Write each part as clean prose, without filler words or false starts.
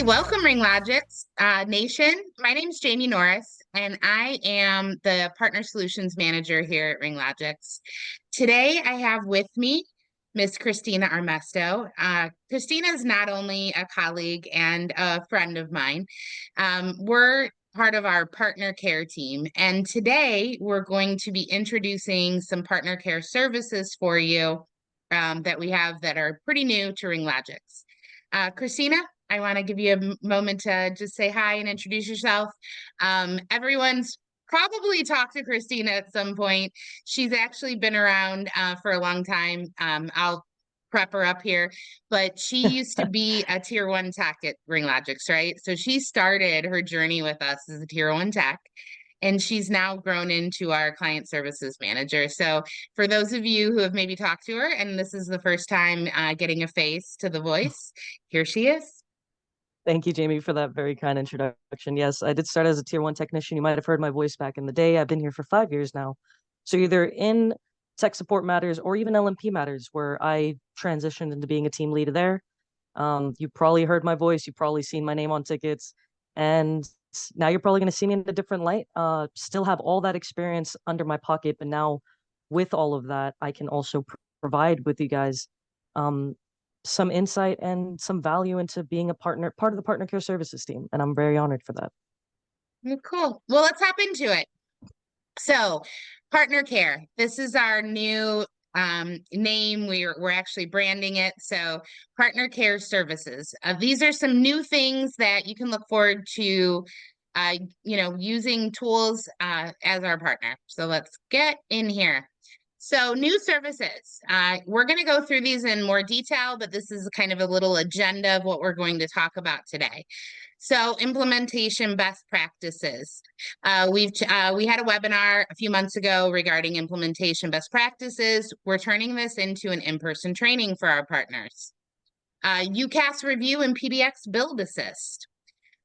Hi, welcome RingLogix's Nation. My name is Jamie Norris, and I am the Partner Solutions Manager here at RingLogix. Today, I have with me Miss Christina Armesto. Christina is not only a colleague and a friend of mine. We're part of our PartnerCare team, and today we're going to be introducing some PartnerCare services for you that we have that are pretty new to RingLogix. Christina, I want to give you a moment to just say hi and introduce yourself. Everyone's probably talked to Christina at some point. She's actually been around for a long time. I'll prep her up here, but she used to be a tier one tech at RingLogix, right? So she started her journey with us as a tier one tech, and she's now grown into our client services manager. So for those of you who have maybe talked to her and this is the first time getting a face to the voice, here she is. Thank you, Jamie, for that very kind introduction. Yes, I did start as a tier one technician. You might have heard my voice back in the day. I've been here for 5 years now. So either in tech support matters or even LMP matters, where I transitioned into being a team leader there. You probably heard my voice. You've probably seen my name on tickets. And now you're probably going to see me in a different light. Still have all that experience under my pocket. But now with all of that, I can also provide with you guys some insight and some value into being a partner, part of the PartnerCare services team. And I'm very honored for that. Cool. Well, let's hop into it. So, PartnerCare, this is our new name. We're actually branding it. So, PartnerCare Services. These are some new things that you can look forward to, using tools as our partner. So let's get in here. So new services. We're going to go through these in more detail, but this is kind of a little agenda of what we're going to talk about today. So implementation best practices. We had a webinar a few months ago regarding implementation best practices. We're turning this into an in-person training for our partners. UCaaS review and PBX build assist.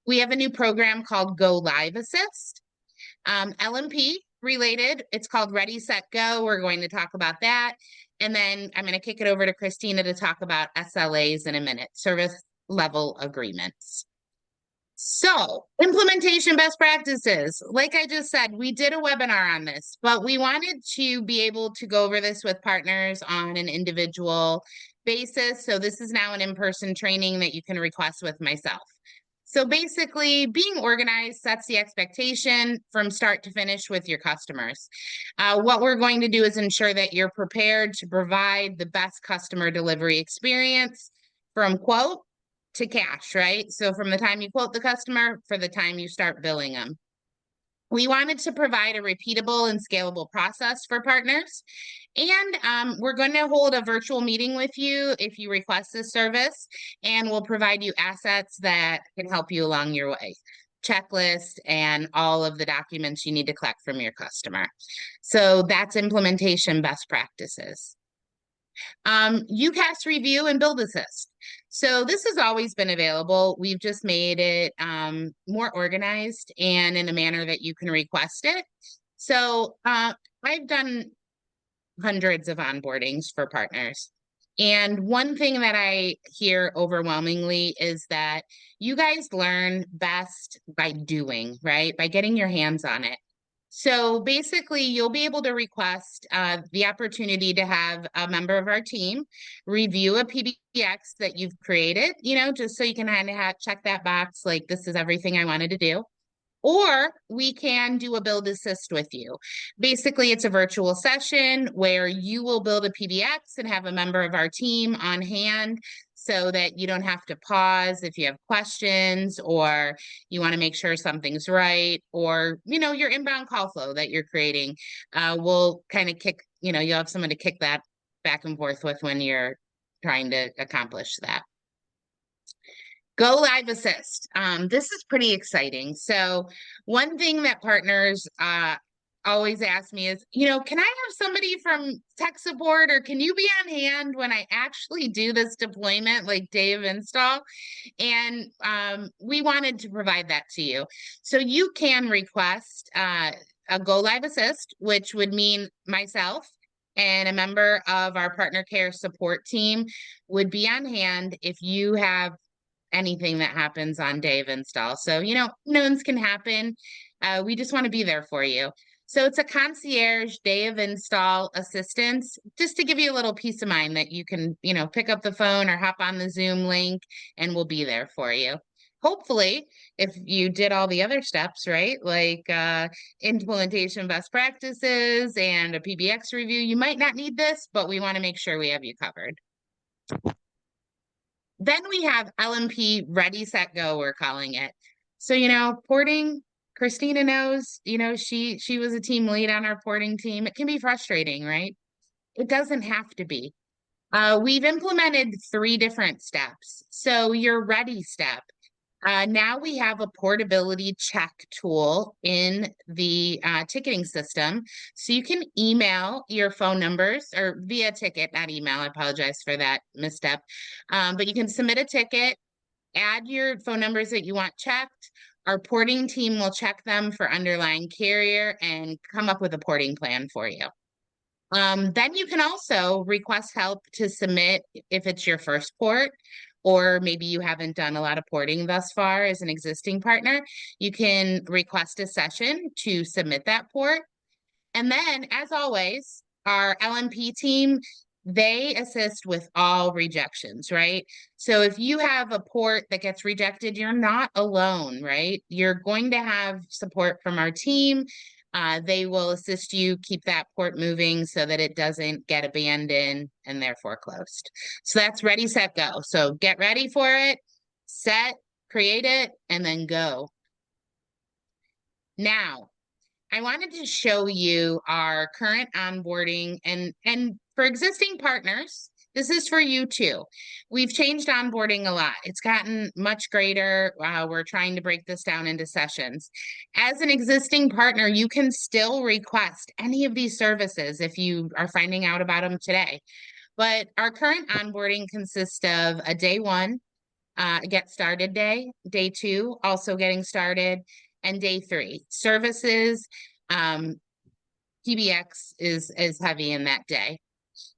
We have a new program called Go Live Assist. LMP related, it's called Ready, Set, Go. We're going to talk about that. And then I'm going to kick it over to Christina to talk about SLAs in a minute, service level agreements. So implementation best practices. Like I just said, we did a webinar on this, but we wanted to be able to go over this with partners on an individual basis. So this is now an in-person training that you can request with myself. So basically, being organized sets the expectation from start to finish with your customers. What we're going to do is ensure that you're prepared to provide the best customer delivery experience from quote to cash, right? So from the time you quote the customer for the time you start billing them. We wanted to provide a repeatable and scalable process for partners. And we're going to hold a virtual meeting with you if you request this service, and we'll provide you assets that can help you along your way. Checklist and all of the documents you need to collect from your customer. So that's implementation best practices. UCaaS review and build assist. So this has always been available. We've just made it more organized and in a manner that you can request it. So I've done hundreds of onboardings for partners. And one thing that I hear overwhelmingly is that you guys learn best by doing, right? By getting your hands on it. So basically, you'll be able to request the opportunity to have a member of our team review a PBX that you've created, just so you can kind of check that box, like this is everything I wanted to do. Or we can do a build assist with you. Basically, it's a virtual session where you will build a PBX and have a member of our team on hand so that you don't have to pause if you have questions or you want to make sure something's right, or, your inbound call flow that you're creating. We'll kind of you'll have someone to kick that back and forth with when you're trying to accomplish that. Go Live Assist. This is pretty exciting. So one thing that partners always ask me is, can I have somebody from tech support, or can you be on hand when I actually do this deployment, like day of install? And we wanted to provide that to you. So you can request a Go Live Assist, which would mean myself and a member of our PartnerCare support team would be on hand if you have anything that happens on day of install. So, knowns can happen. We just want to be there for you. So it's a concierge day of install assistance, just to give you a little peace of mind that you can, pick up the phone or hop on the Zoom link and we'll be there for you. Hopefully, if you did all the other steps, right, like implementation best practices and a PBX review, you might not need this, but we want to make sure we have you covered. Then we have LMP Ready, Set, Go, we're calling it. So, porting, Christina knows, she was a team lead on our porting team. It can be frustrating, right? It doesn't have to be. We've implemented 3 different steps. So your ready step. Now we have a portability check tool in the ticketing system. So you can email your phone numbers or via ticket, not email. I apologize for that misstep. But you can submit a ticket, add your phone numbers that you want checked. Our porting team will check them for underlying carrier and come up with a porting plan for you. Then you can also request help to submit if it's your first port, or maybe you haven't done a lot of porting thus far as an existing partner. You can request a session to submit that port. And then, as always, our LMP team, they assist with all rejections, right? So if you have a port that gets rejected, you're not alone, right? You're going to have support from our team. They will assist you keep that port moving so that it doesn't get abandoned and therefore closed. So that's ready, set, go. So get ready for it, set, create it, and then go. Now, I wanted to show you our current onboarding and for existing partners, this is for you too. We've changed onboarding a lot. It's gotten much greater. We're trying to break this down into sessions. As an existing partner, you can still request any of these services if you are finding out about them today. But our current onboarding consists of a day 1, get started day 2, also getting started, and day 3. Services, PBX is heavy in that day.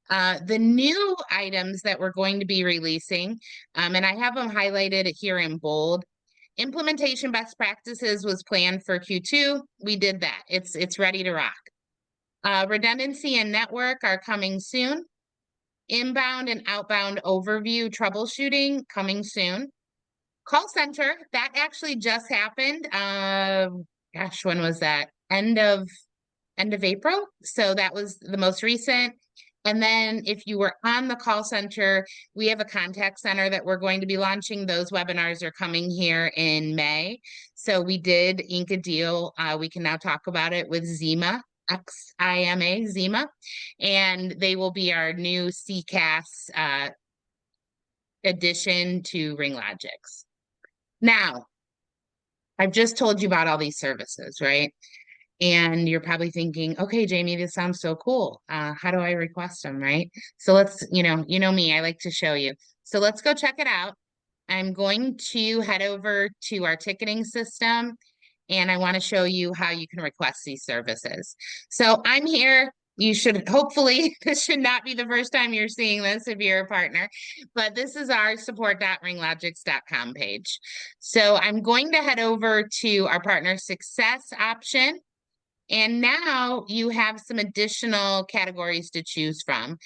The new items that we're going to be releasing, and I have them highlighted here in bold. Implementation best practices was planned for Q2. We did that. It's ready to rock. Redundancy and network are coming soon. Inbound and outbound overview troubleshooting coming soon. Call center, that actually just happened. Gosh, when was that? End of April. So that was the most recent. And then if you were on the call center, we have a contact center that we're going to be launching. Those webinars are coming here in May. So we did ink a deal. We can now talk about it with Zima, Xima, Zima, and they will be our new CCaaS addition to RingLogix's. Now, I've just told you about all these services, right? And you're probably thinking, okay, Jamie, this sounds so cool. How do I request them, right? So let's, you know me, I like to show you. So let's go check it out. I'm going to head over to our ticketing system, and I want to show you how you can request these services. So I'm here. You should hopefully, this should not be the first time you're seeing this if you're a partner, but this is our support.ringlogix.com page. So I'm going to head over to our partner success option. And now you have some additional categories to choose from.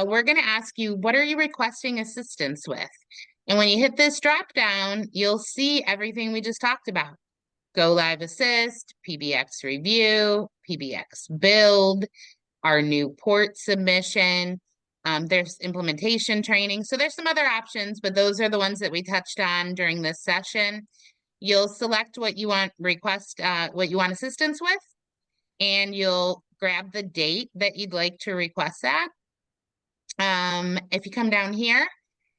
We're going to ask you, what are you requesting assistance with? And when you hit this drop down, you'll see everything we just talked about. Go Live Assist, PBX Review, PBX Build, our new port submission. There's implementation training. So there's some other options, but those are the ones that we touched on during this session. You'll select what you want what you want assistance with, and you'll grab the date that you'd like to request that. If you come down here,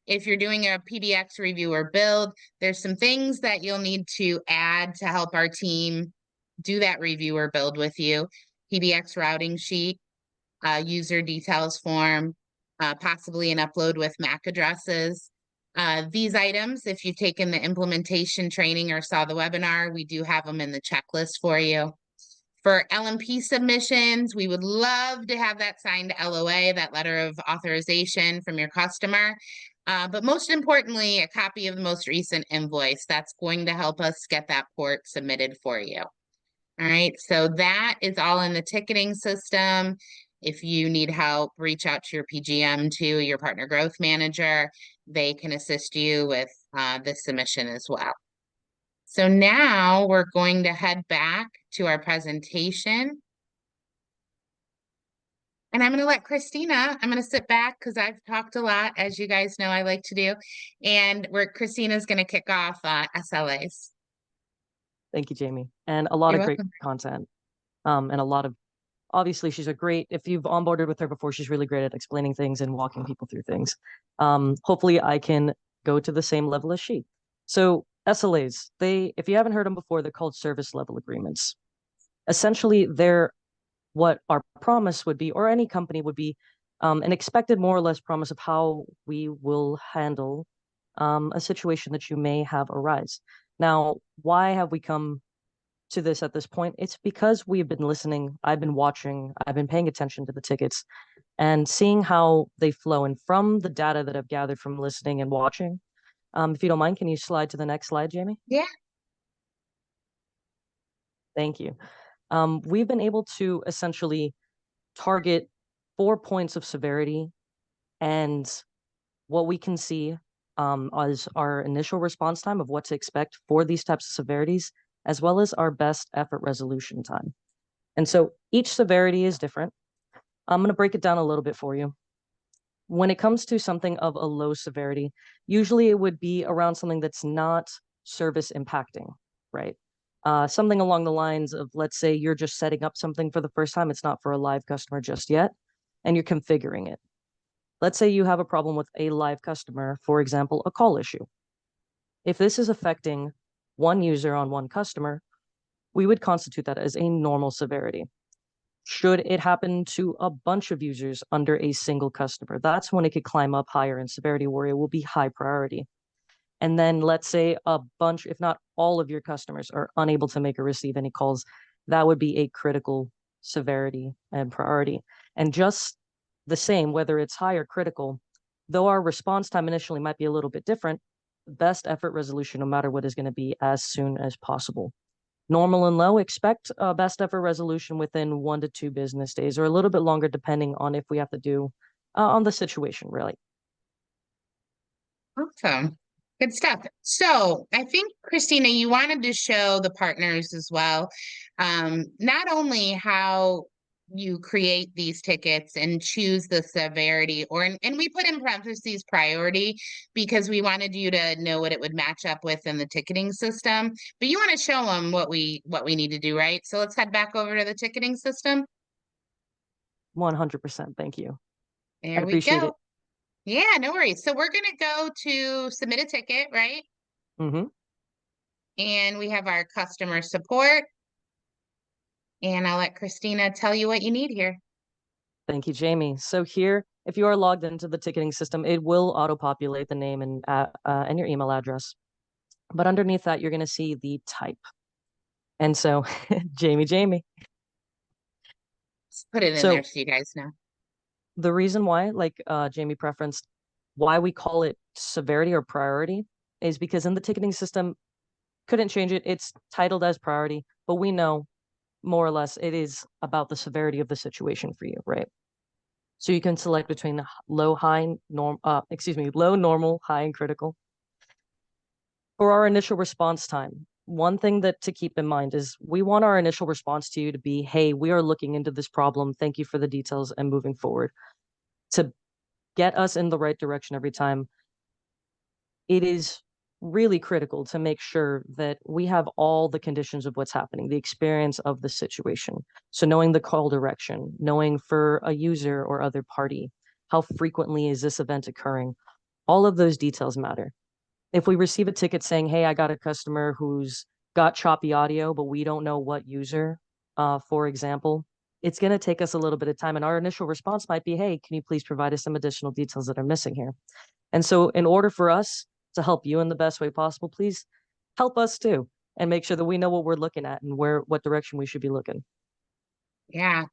if you're doing a PBX review or build, there's some things that you'll need to add to help our team do that review or build with you. PBX routing sheet, user details form, possibly an upload with MAC addresses. These items, if you've taken the implementation training or saw the webinar, we do have them in the checklist for you. For LMP submissions, we would love to have that signed LOA, that letter of authorization from your customer. But most importantly, a copy of the most recent invoice. That's going to help us get that port submitted for you. All right, so that is all in the ticketing system. If you need help, reach out to your PGM too, your partner growth manager. They can assist you with this submission as well. So now we're going to head back to our presentation. And I'm going to let Christina, I'm going to sit back because I've talked a lot, as you guys know I like to do. And Christina's going to kick off SLAs. Thank you, Jamie. And a lot You're of great welcome. content. And a lot of, obviously she's a great, if you've onboarded with her before, she's really great at explaining things and walking people through things. Hopefully I can go to the same level as she. So SLAs, if you haven't heard them before, they're called service level agreements. Essentially, they're what our promise would be, or any company would be, an expected more or less promise of how we will handle a situation that you may have arise. Now, why have we come to this at this point? It's because we've been listening, I've been watching, I've been paying attention to the tickets and seeing how they flow. And from the data that I've gathered from listening and watching, if you don't mind, can you slide to the next slide, Jamie? Yeah. Thank you. We've been able to essentially target 4 points of severity, and what we can see is our initial response time of what to expect for these types of severities, as well as our best effort resolution time. And so each severity is different. I'm going to break it down a little bit for you. When it comes to something of a low severity, usually it would be around something that's not service impacting, right? Something along the lines of, let's say you're just setting up something for the first time. It's not for a live customer just yet, and you're configuring it. Let's say you have a problem with a live customer, for example, a call issue. If this is affecting one user on one customer, we would constitute that as a normal severity. Should it happen to a bunch of users under a single customer, that's when it could climb up higher in severity where it will be high priority. And then let's say a bunch, if not all of your customers are unable to make or receive any calls, that would be a critical severity and priority. And just the same, whether it's high or critical, though our response time initially might be a little bit different, best effort resolution, no matter what, is going to be as soon as possible. Normal and low, expect best effort resolution within 1 to 2 business days, or a little bit longer, depending on if we have to do on the situation, really. Awesome. Good stuff. So I think, Christina, you wanted to show the partners as well, not only how you create these tickets and choose the severity, and we put in parentheses priority because we wanted you to know what it would match up with in the ticketing system. But you want to show them what we need to do, right? So let's head back over to the ticketing system. 100%. Thank you. I There we appreciate it. go. Yeah, no worries. So we're gonna go to submit a ticket, right? Mm-hmm. And we have our customer support. And I'll let Christina tell you what you need here. Thank you, Jamie. So here, if you are logged into the ticketing system, it will auto-populate the name and your email address. But underneath that, you're going to see the type. And so, Jamie. Let's put it in there So so you guys know. the reason why, like Jamie preferenced, why we call it severity or priority is because in the ticketing system, couldn't change it. It's titled as priority, but we know more or less it is about the severity of the situation for you, right? So you can select between low, normal, high, and critical. For our initial response time, one thing that to keep in mind is we want our initial response to you to be, hey, we are looking into this problem. Thank you for the details and moving forward. To get us in the right direction every time, it is really critical to make sure that we have all the conditions of what's happening, the experience of the situation. So knowing the call direction, knowing for a user or other party, how frequently is this event occurring? All of those details matter. If we receive a ticket saying, hey, I got a customer who's got choppy audio, but we don't know what user, for example, it's going to take us a little bit of time. And our initial response might be, hey, can you please provide us some additional details that are missing here? And so in order for us to help you in the best way possible, please help us too, and make sure that we know what we're looking at and what direction we should be looking. Yeah.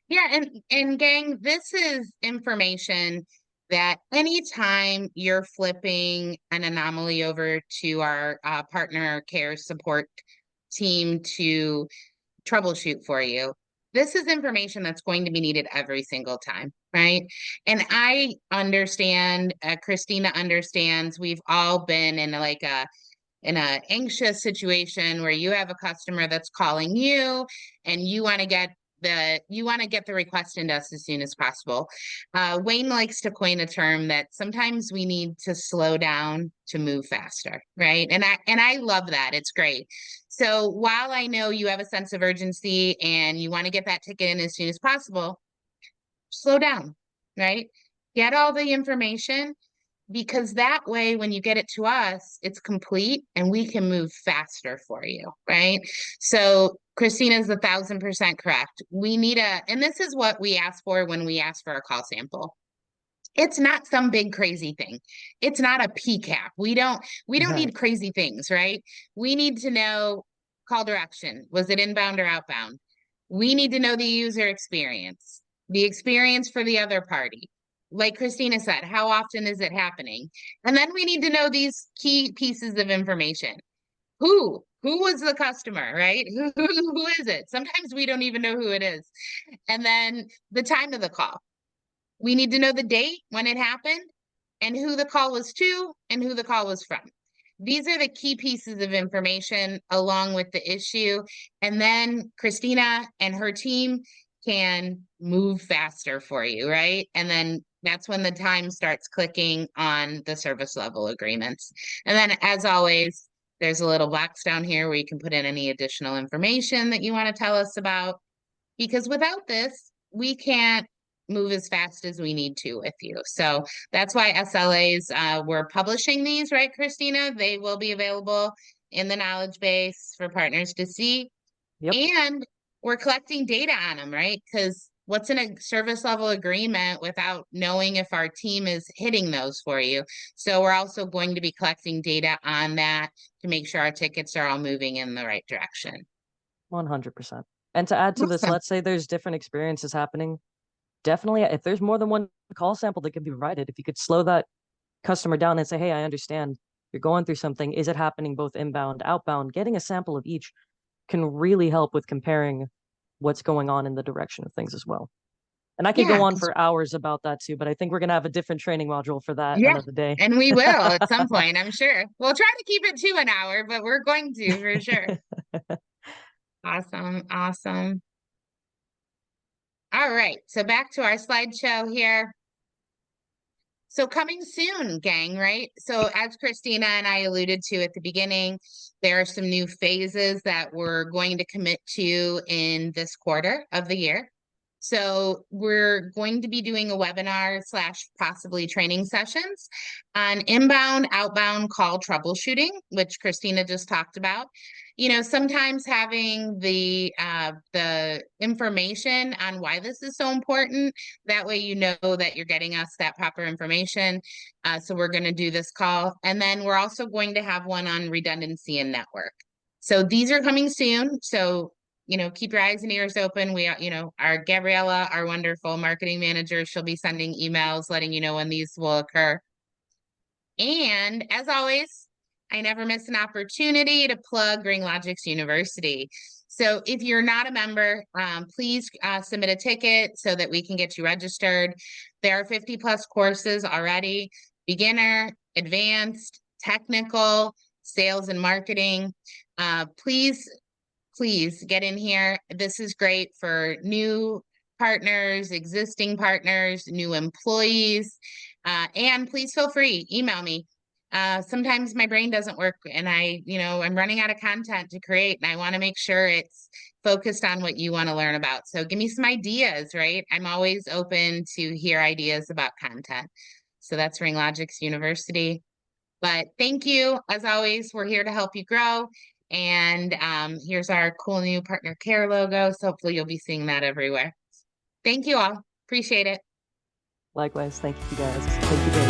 Yeah, and gang, this is information that anytime you're flipping an anomaly over to our PartnerCare support team to troubleshoot for you, this is information that's going to be needed every single time, right? And I understand, Christina understands, we've all been in like a anxious situation where you have a customer that's calling you and you want to get the request into us as soon as possible. Wayne likes to coin a term that sometimes we need to slow down to move faster, right? And I love that. It's great. So while I know you have a sense of urgency and you want to get that ticket in as soon as possible, slow down, right? Get all the information, because that way, when you get it to us, it's complete and we can move faster for you, right? So Christina's 1,000% correct. We need and this is what we ask for when we ask for a call sample. It's not some big crazy thing. It's not a PCAP. We don't Right. need crazy things, right? We need to know call direction. Was it inbound or outbound? We need to know the user experience, the experience for the other party. Like Christina said, how often is it happening? And then we need to know these key pieces of information. Who was the customer, right? Who is it? Sometimes we don't even know who it is. And then the time of the call. We need to know the date when it happened and who the call was to and who the call was from. These are the key pieces of information along with the issue. And then Christina and her team can move faster for you, right? And then that's when the time starts clicking on the service level agreements. And then, as always, there's a little box down here where you can put in any additional information that you want to tell us about. Because without this, we can't move as fast as we need to with you. So that's why SLAs, we're publishing these, right, Christina? They will be available in the knowledge base for partners to see. Yep. And we're collecting data on them, right? Because what's in a service level agreement without knowing if our team is hitting those for you? So we're also going to be collecting data on that to make sure our tickets are all moving in the right direction. 100%. And to add to this, Awesome. let's say there's different experiences happening. Definitely, if there's more than one call sample that can be provided, if you could slow that customer down and say, hey, I understand you're going through something. Is it happening both inbound, outbound? Getting a sample of each can really help with comparing what's going on in the direction of things as well. And I could Yeah, go on for hours about that too, but I think we're going to have a different training module for that yeah, another day. and we will at some point, I'm sure. We'll try to keep it to an hour, but we're going to for sure. Awesome, awesome. All right, so back to our slideshow here. So coming soon, gang, right? So as Christina and I alluded to at the beginning, there are some new phases that we're going to commit to in this quarter of the year. So we're going to be doing a webinar / possibly training sessions on inbound, outbound call troubleshooting, which Christina just talked about. You know, sometimes having the information on why this is so important, that way you know that you're getting us that proper information. So we're going to do this call. And then we're also going to have one on redundancy and network. So these are coming soon. So, you know, keep your eyes and ears open. We, you know, our Gabriella, our wonderful marketing manager, she'll be sending emails letting you know when these will occur. And as always, I never miss an opportunity to plug RingLogix's University. So if you're not a member, please submit a ticket so that we can get you registered. There are 50+ courses already: beginner, advanced, technical, sales and marketing. Please get in here. This is great for new partners, existing partners, new employees. And please feel free, email me. Sometimes my brain doesn't work and I'm running out of content to create and I want to make sure it's focused on what you want to learn about. So give me some ideas, right? I'm always open to hear ideas about content. So that's RingLogix's University. But thank you. As always, we're here to help you grow. And here's our cool new PartnerCare logo. So hopefully you'll be seeing that everywhere. Thank you all. Appreciate it. Likewise. Thank you guys. Thank you very much.